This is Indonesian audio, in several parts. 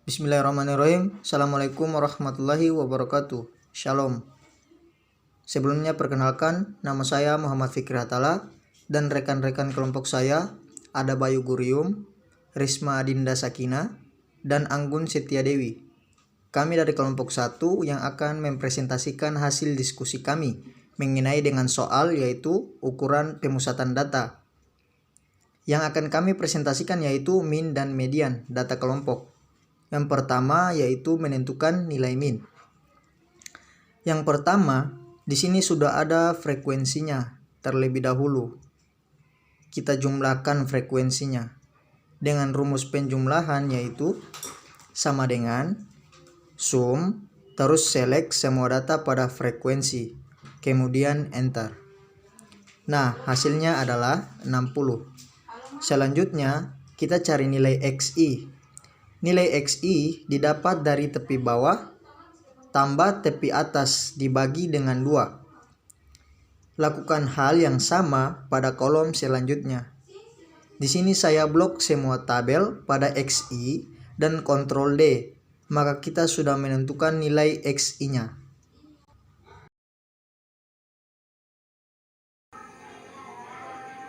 Bismillahirrahmanirrahim. Assalamualaikum warahmatullahi wabarakatuh. Shalom. Sebelumnya perkenalkan, nama saya Muhammad Fikri Hatala dan rekan-rekan kelompok saya ada Bayu Gurium, Risma Adinda Sakina, dan Anggun Setia Dewi. Kami dari kelompok 1 yang akan mempresentasikan hasil diskusi kami mengenai dengan soal yaitu ukuran pemusatan data. Yang akan kami presentasikan yaitu min dan median data kelompok. Yang pertama yaitu menentukan nilai min. Yang pertama, di sini sudah ada frekuensinya terlebih dahulu. Kita jumlahkan frekuensinya dengan rumus penjumlahan yaitu sama dengan sum terus select semua data pada frekuensi, kemudian enter. Nah, hasilnya adalah 60. Selanjutnya, kita cari nilai XI. Nilai XI didapat dari tepi bawah tambah tepi atas dibagi dengan 2. Lakukan hal yang sama pada kolom selanjutnya. Di sini saya blok semua tabel pada XI dan Ctrl D, maka kita sudah menentukan nilai XI-nya.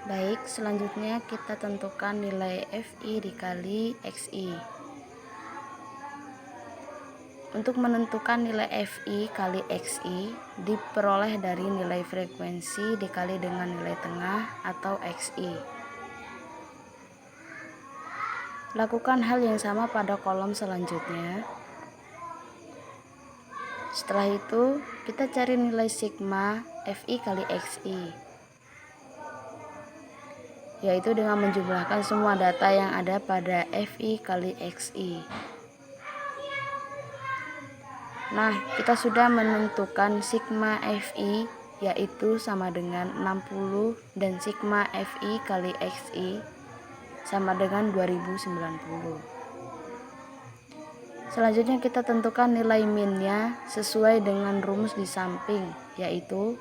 Baik, selanjutnya kita tentukan nilai FI dikali XI. Untuk menentukan nilai FI kali XI diperoleh dari nilai frekuensi dikali dengan nilai tengah atau XI. Lakukan hal yang sama pada kolom selanjutnya. Setelah itu, kita cari nilai sigma FI kali XI, yaitu dengan menjumlahkan semua data yang ada pada FI kali XI. Nah, kita sudah menentukan sigma FI yaitu sama dengan 60 dan sigma FI kali XI sama dengan 2090. Selanjutnya kita tentukan nilai minnya sesuai dengan rumus di samping, yaitu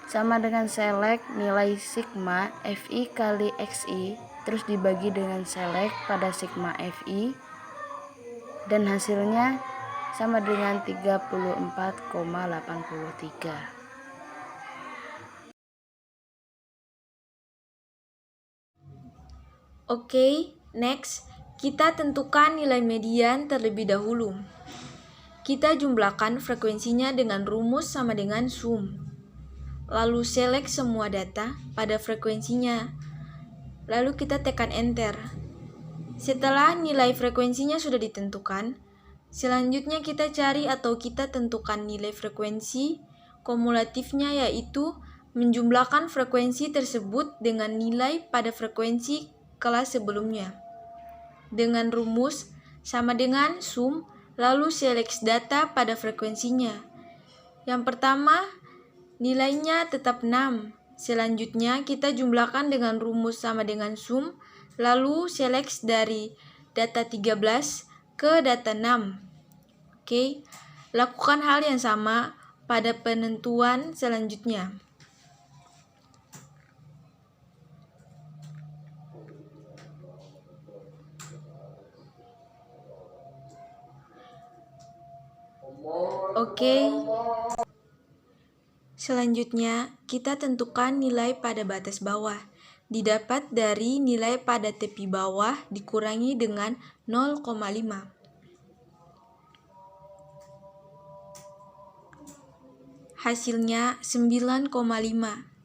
sama dengan select nilai sigma FI kali XI terus dibagi dengan select pada sigma FI dan hasilnya sama dengan 34,83. Oke, next, kita tentukan nilai median terlebih dahulu. Kita jumlahkan frekuensinya dengan rumus sama dengan sum. Lalu select semua data pada frekuensinya. Lalu kita tekan enter. Setelah nilai frekuensinya sudah ditentukan, selanjutnya kita cari atau kita tentukan nilai frekuensi kumulatifnya, yaitu menjumlahkan frekuensi tersebut dengan nilai pada frekuensi kelas sebelumnya. Dengan rumus sama dengan sum, lalu select data pada frekuensinya. Yang pertama, nilainya tetap 6. Selanjutnya kita jumlahkan dengan rumus sama dengan sum, lalu select dari data 13 ke data 6. Oke, lakukan hal yang sama pada penentuan selanjutnya. Oke. Selanjutnya, kita tentukan nilai pada batas bawah. Didapat dari nilai pada tepi bawah dikurangi dengan 0,5. Hasilnya 9,5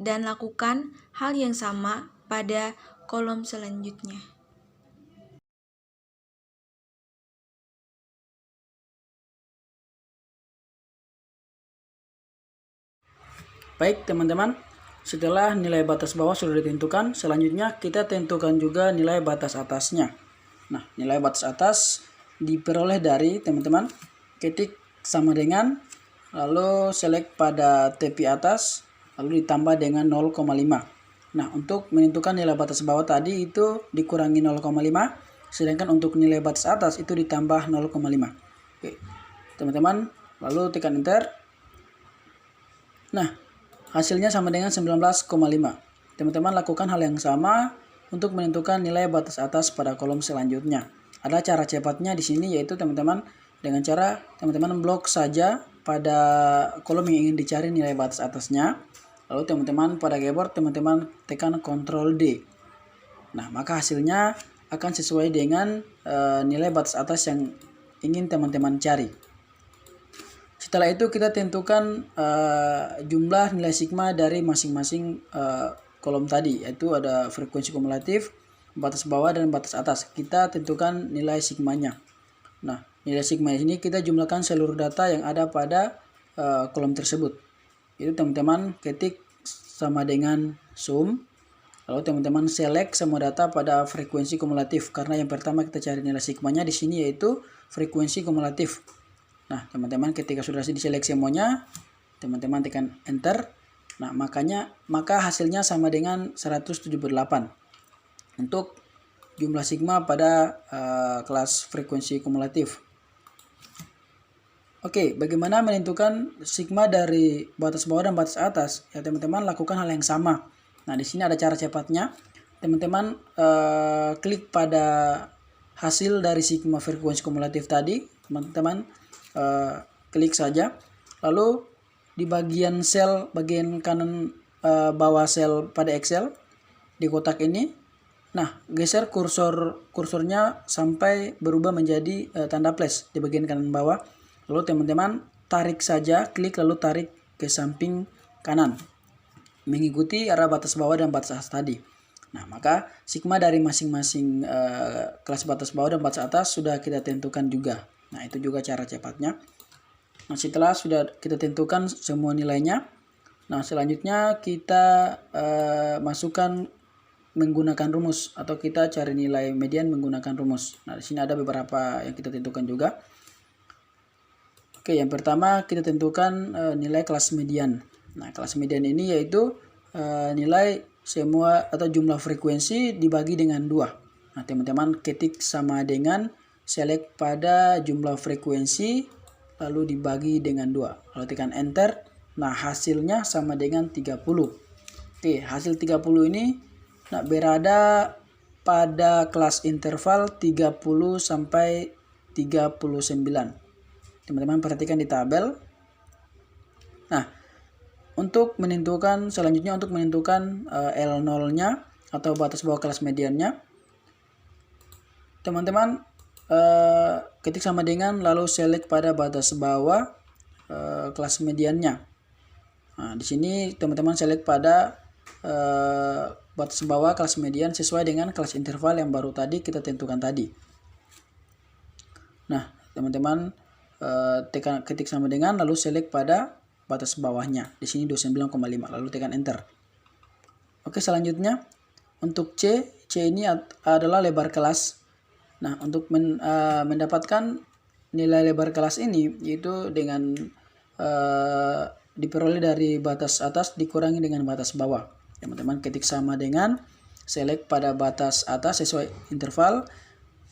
dan lakukan hal yang sama pada kolom selanjutnya. Baik teman-teman, setelah nilai batas bawah sudah ditentukan, selanjutnya kita tentukan juga nilai batas atasnya. Nah, nilai batas atas diperoleh dari teman-teman ketik sama dengan, lalu select pada tepi atas, lalu ditambah dengan 0,5. Nah, untuk menentukan nilai batas bawah tadi itu dikurangi 0,5, sedangkan untuk nilai batas atas itu ditambah 0,5. Oke, teman-teman, lalu tekan enter. Nah, hasilnya sama dengan 19,5. Teman-teman lakukan hal yang sama untuk menentukan nilai batas atas pada kolom selanjutnya. ada cara cepatnya di sini, yaitu teman-teman dengan cara teman-teman blok saja pada kolom yang ingin dicari nilai batas atasnya. Lalu teman-teman pada keyboard teman-teman tekan Ctrl D. Nah, maka hasilnya akan sesuai dengan nilai batas atas yang ingin teman-teman cari. Setelah itu kita tentukan jumlah nilai sigma dari masing-masing kolom tadi, yaitu ada frekuensi kumulatif, batas bawah, dan batas atas. Kita tentukan nilai sigmanya. Nah, nilai sigma ini kita jumlahkan seluruh data yang ada pada kolom tersebut. Itu teman-teman ketik sama dengan sum. Lalu teman-teman select semua data pada frekuensi kumulatif, karena yang pertama kita cari nilai sigmanya di sini yaitu frekuensi kumulatif. Nah, teman-teman ketika sudah diseleksi semuanya, teman-teman tekan enter. Nah, maka hasilnya sama dengan 178 untuk jumlah sigma pada kelas frekuensi kumulatif. Oke, bagaimana menentukan sigma dari batas bawah dan batas atas? Ya, teman-teman lakukan hal yang sama. Nah, di sini ada cara cepatnya. Teman-teman klik pada hasil dari sigma frekuensi kumulatif tadi. Teman-teman klik saja. Lalu di bagian sel, bagian kanan bawah sel pada Excel, di kotak ini, nah geser kursornya sampai berubah menjadi tanda plus di bagian kanan bawah. Lalu teman-teman tarik saja, klik lalu tarik ke samping kanan, mengikuti arah batas bawah dan batas atas tadi. Nah, maka sigma dari masing-masing kelas batas bawah dan batas atas sudah kita tentukan juga. Nah, itu juga cara cepatnya. Nah, setelah sudah kita tentukan semua nilainya, nah selanjutnya kita masukkan menggunakan rumus, atau kita cari nilai median menggunakan rumus. Nah, di sini ada beberapa yang kita tentukan juga. Oke, yang pertama kita tentukan nilai kelas median. Nah, kelas median ini yaitu nilai semua atau jumlah frekuensi dibagi dengan 2. Nah, teman-teman ketik sama dengan select pada jumlah frekuensi lalu dibagi dengan 2. Lalu tekan enter. Nah, hasilnya sama dengan 30. Oke, hasil 30 ini berada pada kelas interval 30 sampai 39. Teman-teman perhatikan di tabel. Nah, untuk menentukan selanjutnya untuk menentukan L0-nya atau batas bawah kelas mediannya, teman-teman ketik sama dengan lalu select pada batas bawah kelas mediannya. Nah, di sini teman-teman select pada batas bawah kelas median sesuai dengan kelas interval yang baru tadi kita tentukan tadi. Nah, teman-teman ketik sama dengan lalu select pada batas bawahnya. Di sini 29,5, lalu tekan enter. Oke, selanjutnya untuk C ini adalah lebar kelas. Nah, untuk mendapatkan nilai lebar kelas ini yaitu dengan diperoleh dari batas atas dikurangi dengan batas bawah. Teman-teman ketik sama dengan select pada batas atas sesuai interval,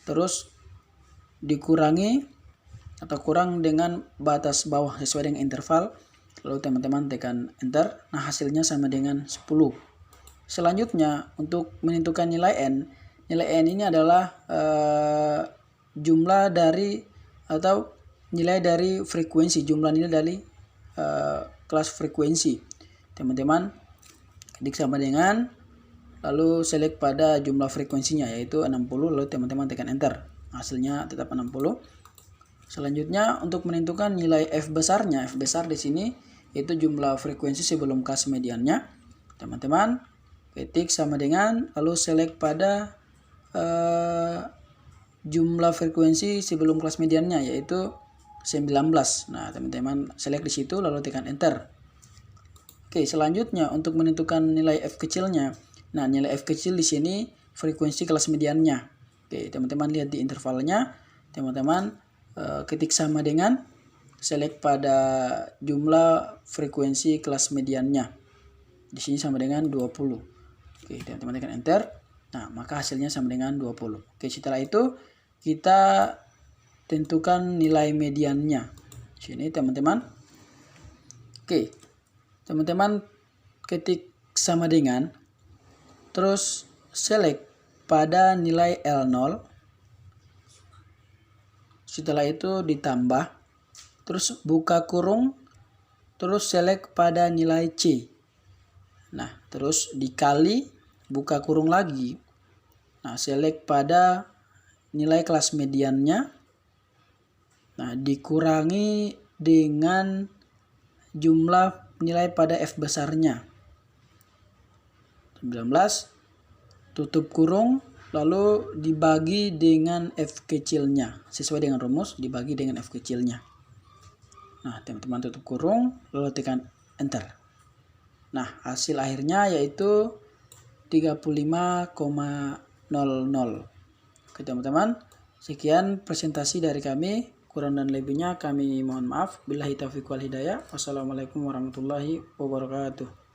terus dikurangi atau kurang dengan batas bawah sesuai dengan interval, lalu teman-teman tekan enter. Nah, hasilnya sama dengan 10. Selanjutnya untuk menentukan nilai N ini adalah jumlah dari atau nilai dari frekuensi, jumlah nilai dari kelas frekuensi. Teman-teman ketik sama dengan lalu select pada jumlah frekuensinya yaitu 60, lalu teman-teman tekan enter. Hasilnya tetap 60. Selanjutnya untuk menentukan nilai F besarnya, F besar di sini yaitu jumlah frekuensi sebelum kelas mediannya. Teman-teman ketik sama dengan lalu select pada jumlah frekuensi sebelum kelas mediannya yaitu 19. Nah, teman-teman select di situ lalu tekan enter. Oke, selanjutnya untuk menentukan nilai F kecilnya. Nah, nilai F kecil di sini frekuensi kelas mediannya. Oke, teman-teman lihat di intervalnya. Teman-teman ketik sama dengan select pada jumlah frekuensi kelas mediannya. Di sini sama dengan 20. Oke, teman-teman tekan enter. Nah, maka hasilnya sama dengan 20. Oke, setelah itu kita tentukan nilai mediannya. Sini teman-teman. Oke. Teman-teman ketik sama dengan terus select pada nilai L0. setelah itu ditambah, terus buka kurung, terus select pada nilai C. Nah, terus dikali, buka kurung lagi. Nah, select pada nilai kelas mediannya. Nah, dikurangi dengan jumlah nilai pada F besarnya. 19, tutup kurung, lalu dibagi dengan F kecilnya. Sesuai dengan rumus, dibagi dengan F kecilnya. Nah, teman-teman tutup kurung, lalu tekan Enter. Nah, hasil akhirnya yaitu 35,00. Oke teman-teman, sekian presentasi dari kami. Kurang dan lebihnya kami mohon maaf. Billahi taufiq wal hidayah. Wassalamualaikum warahmatullahi wabarakatuh.